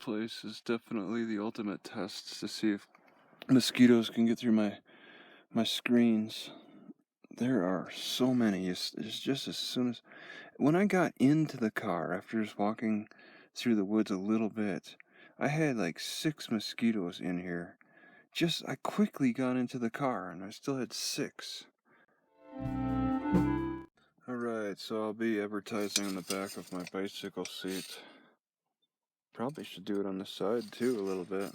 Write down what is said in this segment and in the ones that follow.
place is definitely the ultimate test to see if mosquitoes can get through my screens. There are so many. It's just as soon as when I got into the car after just walking through the woods a little bit, I had like 6 mosquitoes in here. I quickly got into the car and I still had 6. Alright, so I'll be advertising on the back of my bicycle seat. Probably should do it on the side too a little bit.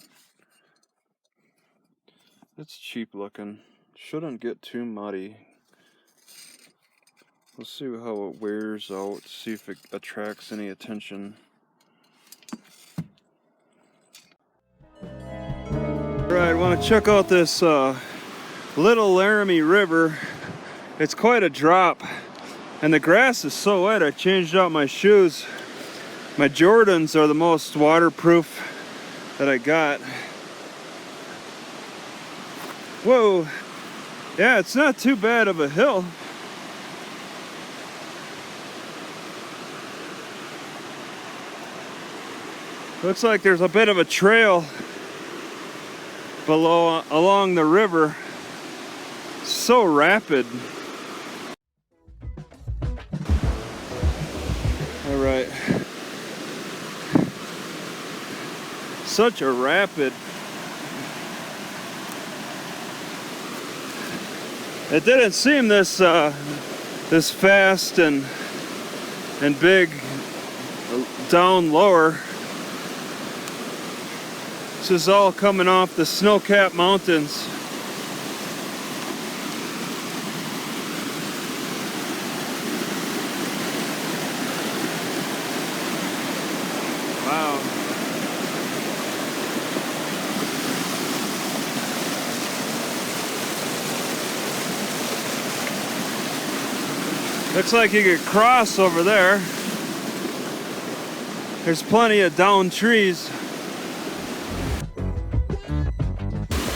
It's cheap looking. Shouldn't get too muddy. We'll see how it wears out, see if it attracts any attention. Alright, want to check out this Little Laramie River. It's quite a drop. And the grass is so wet, I changed out my shoes. My Jordans are the most waterproof that I got. Whoa! Yeah, it's not too bad of a hill. Looks like there's a bit of a trail below along the river. So rapid. All right. Such a rapid. It didn't seem this this fast and big down lower. This is all coming off the snow-capped mountains. Wow. Looks like you could cross over there. There's plenty of downed trees.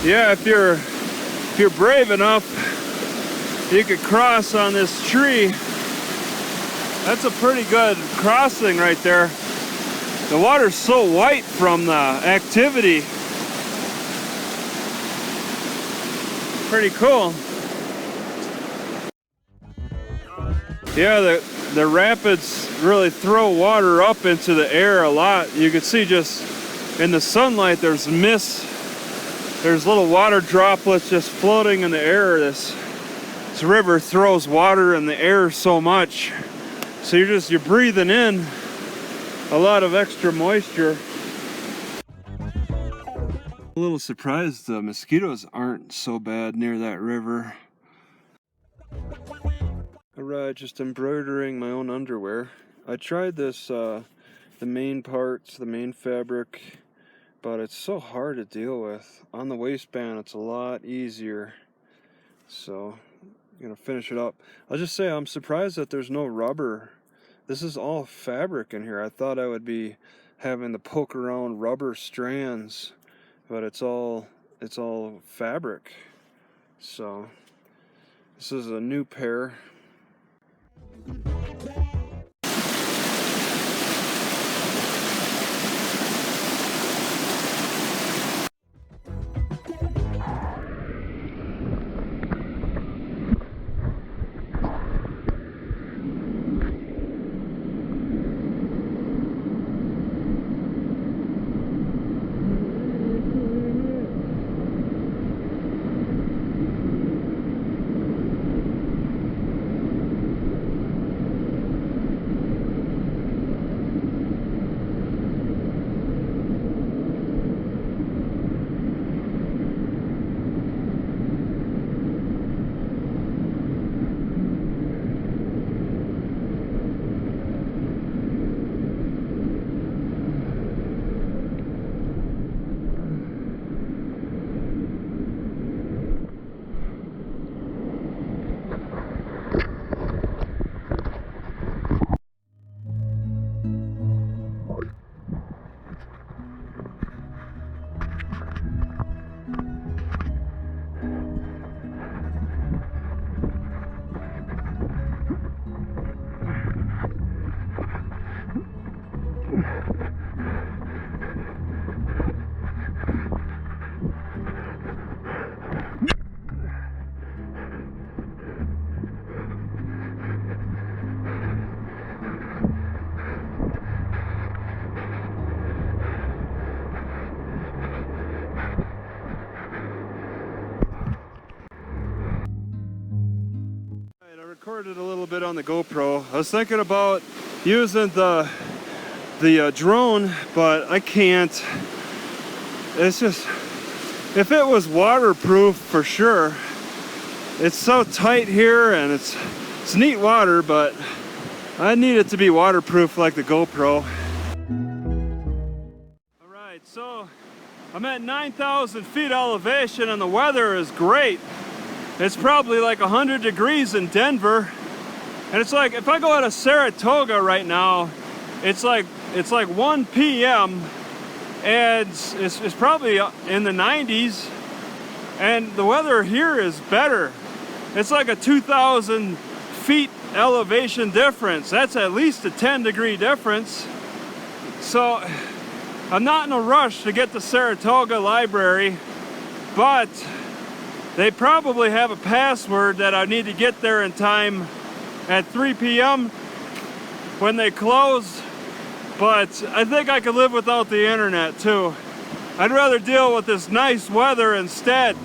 Yeah, if you're brave enough, you could cross on this tree. That's a pretty good crossing right there. The water's so white from the activity. Pretty cool. Yeah, the rapids really throw water up into the air a lot. You can see just in the sunlight there's mist. There's little water droplets just floating in the air. This river throws water in the air so much. So you're breathing in a lot of extra moisture. A little surprised the mosquitoes aren't so bad near that river. Alright, just embroidering my own underwear. I tried this, the main parts, the main fabric, but it's so hard to deal with. On the waistband, it's a lot easier. So, I'm gonna finish it up. I'll just say I'm surprised that there's no rubber. This is all fabric in here. I thought I would be having to poke around rubber strands, but it's all fabric. So, this is a new pair. recorded a little bit on the GoPro. I was thinking about using the drone, but I can't. It's just, if it was waterproof for sure. It's so tight here, and it's neat water, but I need it to be waterproof like the GoPro. Alright, so I'm at 9,000 feet elevation and the weather is great. It's probably like 100 degrees in Denver. And it's like, if I go out of Saratoga right now, it's like 1 p.m. and it's probably in the 90s. And the weather here is better. It's like a 2,000 feet elevation difference. That's at least a 10-degree difference. So I'm not in a rush to get to Saratoga Library, but they probably have a password that I need to get there in time at 3 p.m. when they close. But I think I could live without the internet too. I'd rather deal with this nice weather instead.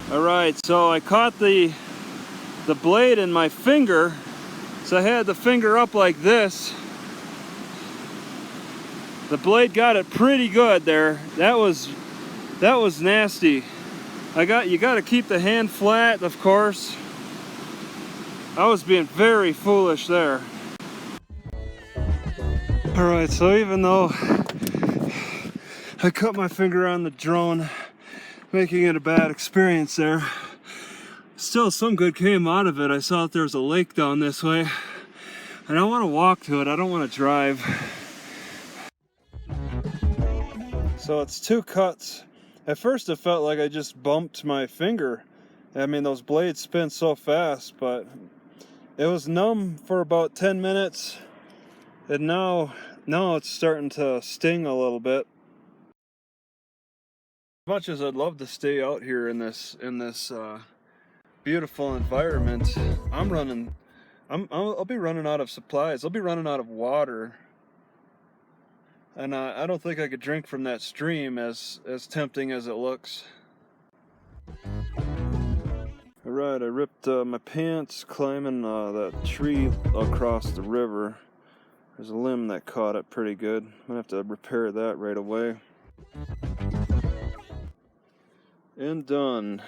Alright, so I caught the blade in my finger, so I had the finger up like this. The blade got it pretty good there. That was nasty. You got to keep the hand flat, of course. I was being very foolish there. Alright, so even though I cut my finger on the drone, making it a bad experience there, still some good came out of it. I saw that there was a lake down this way, and I want to walk to it. I don't want to drive. So it's two cuts. At first it felt like I just bumped my finger. I mean, those blades spin so fast, but it was numb for about 10 minutes, and now it's starting to sting a little bit. much as I'd love to stay out here in this beautiful environment, I'll be running out of supplies. I'll be running out of water, and I don't think I could drink from that stream, as tempting as it looks. All right, I ripped my pants climbing that tree across the river. There's a limb that caught it pretty good. I'm gonna have to repair that right away. And done.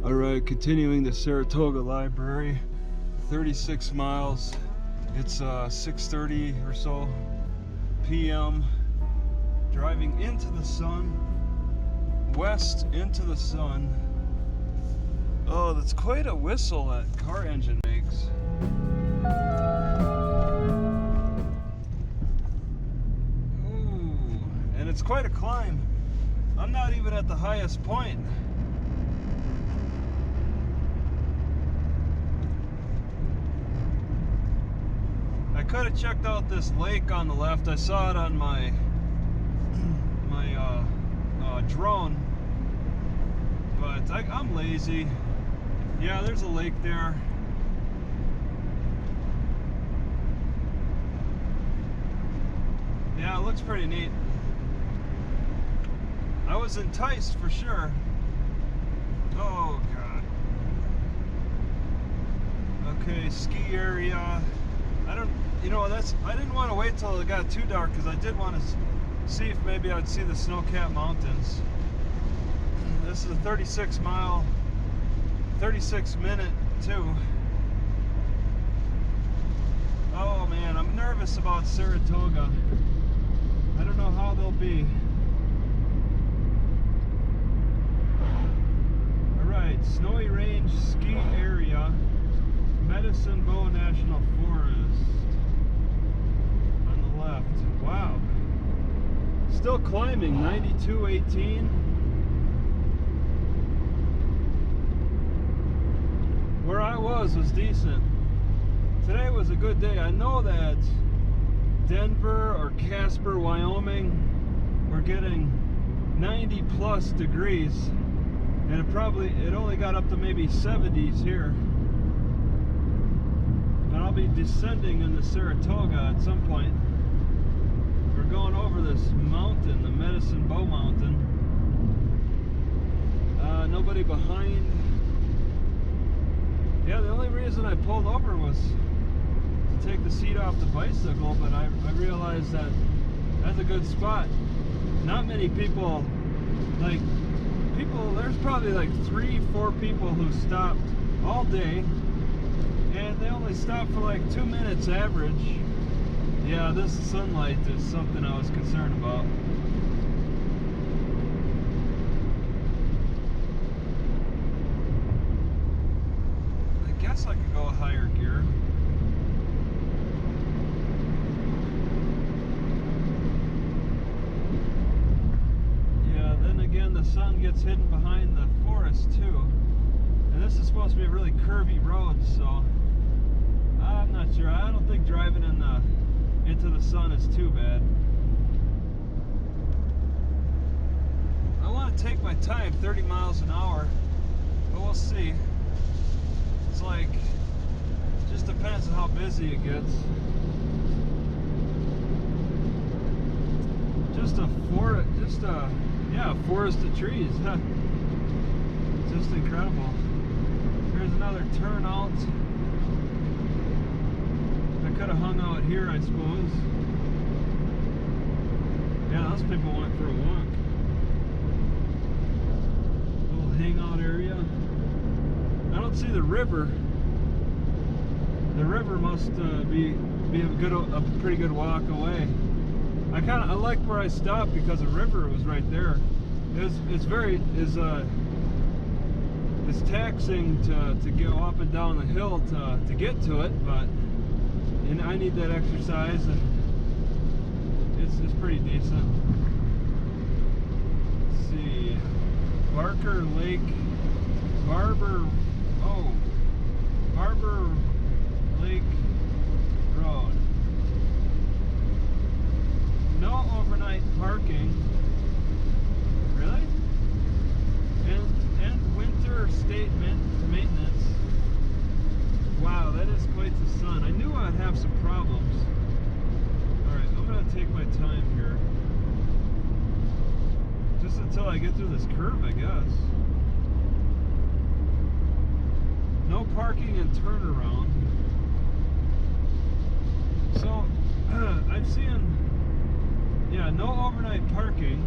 Alright, continuing the Saratoga Library, 36 miles. It's 6:30 or so p.m. Driving into the sun, west into the sun. Oh, that's quite a whistle that car engine makes. Ooh, and it's quite a climb. I'm not even at the highest point. I could have checked out this lake on the left. I saw it on my drone, but I'm lazy. Yeah, there's a lake there. Yeah, it looks pretty neat. I was enticed for sure. Oh God. Okay, ski area. I didn't want to wait till it got too dark, because I did want to see if maybe I'd see the snow-capped mountains. This is a 36 minute too. Oh man, I'm nervous about Saratoga. I don't know how they'll be. Alright, Snowy Range Ski Area, Medicine Bow National Forest on the left. Wow. Still climbing, 92.18. Where I was decent. Today was a good day. I know that Denver or Casper, Wyoming, we're getting 90 plus degrees, and it only got up to maybe 70s here. And I'll be descending into Saratoga at some point. We're going over this mountain, the Medicine Bow Mountain. Nobody behind. Yeah, the only reason I pulled over was to take the seat off the bicycle, but I realized that That's a good spot. Not many people, there's probably like 3-4 people who stopped all day, and they only stopped for like 2 minutes average. Yeah, this sunlight is something I was concerned about. I guess I could go a higher gear. Yeah, then again the sun gets hidden behind the forest too. And this is supposed to be a really curvy road, so I'm not sure. I don't think driving into the sun is too bad. I want to take my time, 30 miles an hour, but we'll see. It's like, just depends on how busy it gets. Just a forest of trees. Just incredible. Here's another turnout. I could have hung out here, I suppose. Yeah, those people went for a walk. Little hangout area. I don't see the river. The river must be a pretty good walk away. I liked where I stopped because the river was right there. It's taxing to go up and down the hill to get to it, but I need that exercise, and it's pretty decent. Let's see, Barber Lake Road. No overnight parking. Really? And winter state maintenance. Wow, that is quite the sun. I knew I'd have some problems. Alright, I'm going to take my time here. Just until I get through this curve, I guess. No parking and turnaround. So, I'm seeing, yeah, no overnight parking.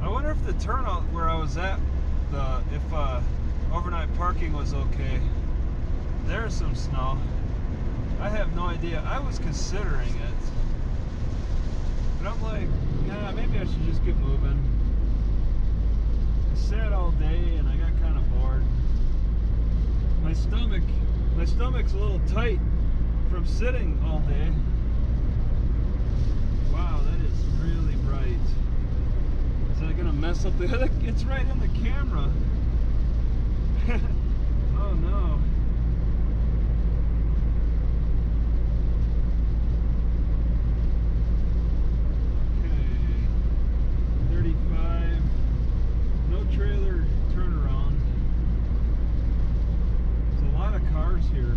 I wonder if the turnout where I was at, if overnight parking was okay. There's some snow. I have no idea. I was considering it, but I'm like, yeah, maybe I should just get moving. I sat all day and I got kind of bored. My stomach's a little tight from sitting all day. Wow, that is really bright. Is that gonna mess up the? It's right in the camera. Oh no. Okay. 35. No trailer turnaround. There's a lot of cars here.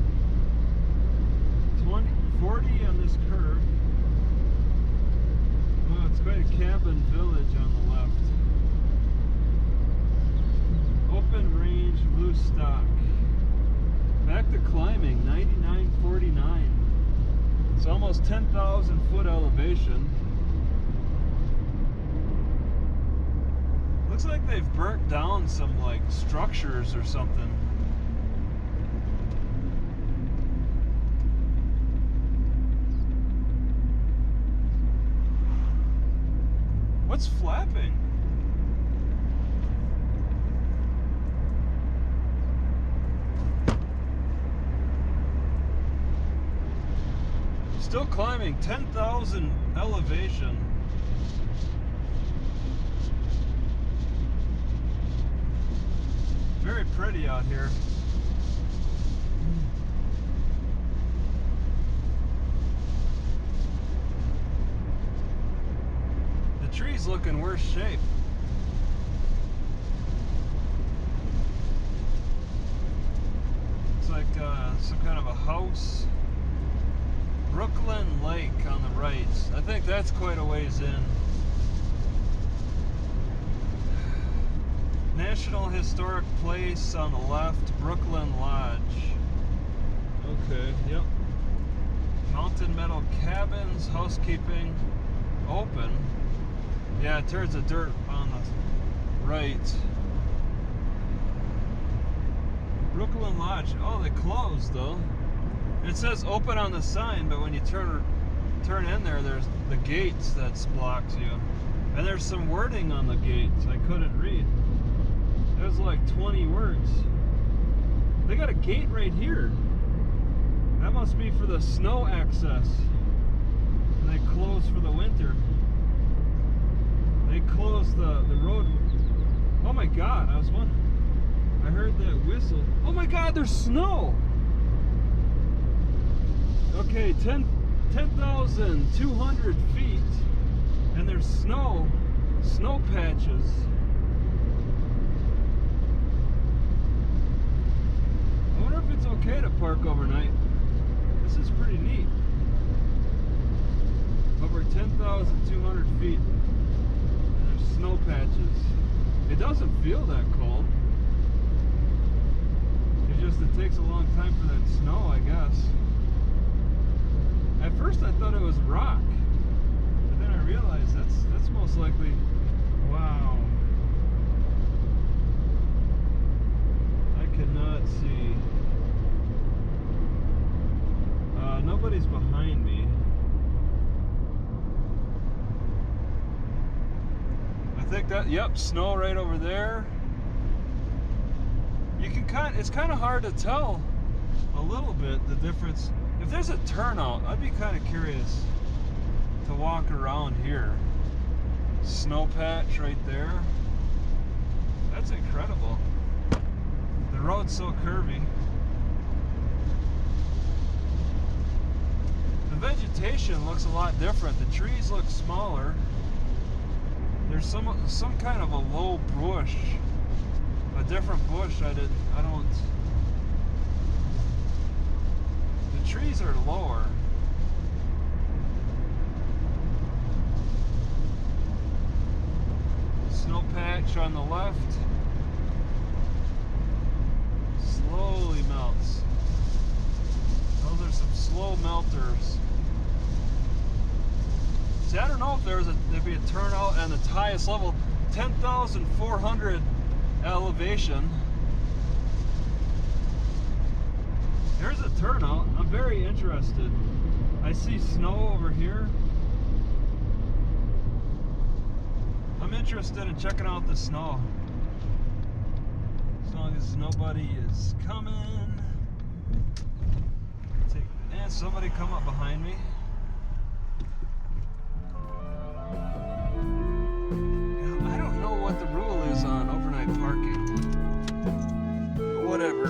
40 on this curve. Oh, it's quite a cabin village on the left. Open range, loose stock. Back to climbing, 99.49. It's almost 10,000 foot elevation. Looks like they've burnt down some like structures or something. What's flapping? Still climbing, 10,000 elevation. Very pretty out here. The tree's looking worse shape. It's like some kind of a house. Brooklyn Lake on the right. I think that's quite a ways in. National Historic Place on the left, Brooklyn Lodge. Okay, yep. Mountain metal cabins, housekeeping, open. Yeah, it turns the dirt on the right. Brooklyn Lodge. Oh, they closed though. It says open on the sign, but when you turn in there, there's the gates that blocks you. And there's some wording on the gates I couldn't read. There's like 20 words. They got a gate right here. That must be for the snow access. And they close for the winter. They closed the road. Oh my God, I was wondering. I heard that whistle. Oh my God, there's snow! Okay, 10,200 feet, and there's snow patches. I wonder if it's okay to park overnight. This is pretty neat. Over 10,200 feet, and there's snow patches. It doesn't feel that cold. It takes a long time for that snow, I guess. At first I thought it was rock, but then I realized that's most likely. Wow. I cannot see. Nobody's behind me. I think that, yep, snow right over there. It's kind of hard to tell a little bit the difference. If there's a turnout, I'd be kind of curious to walk around here. Snow patch right there. That's incredible. The road's so curvy. The vegetation looks a lot different. The trees look smaller. There's some kind of a low bush. A different bush. I don't. The trees are lower. Snow patch on the left. Slowly melts. Those are some slow melters. See, I don't know if there'd be a turnout on its highest level, 10,400 elevation. There's a turnout. I'm very interested. I see snow over here. I'm interested in checking out the snow. As long as nobody is coming. And somebody come up behind me. I don't know what the rule is on overnight parking. Whatever.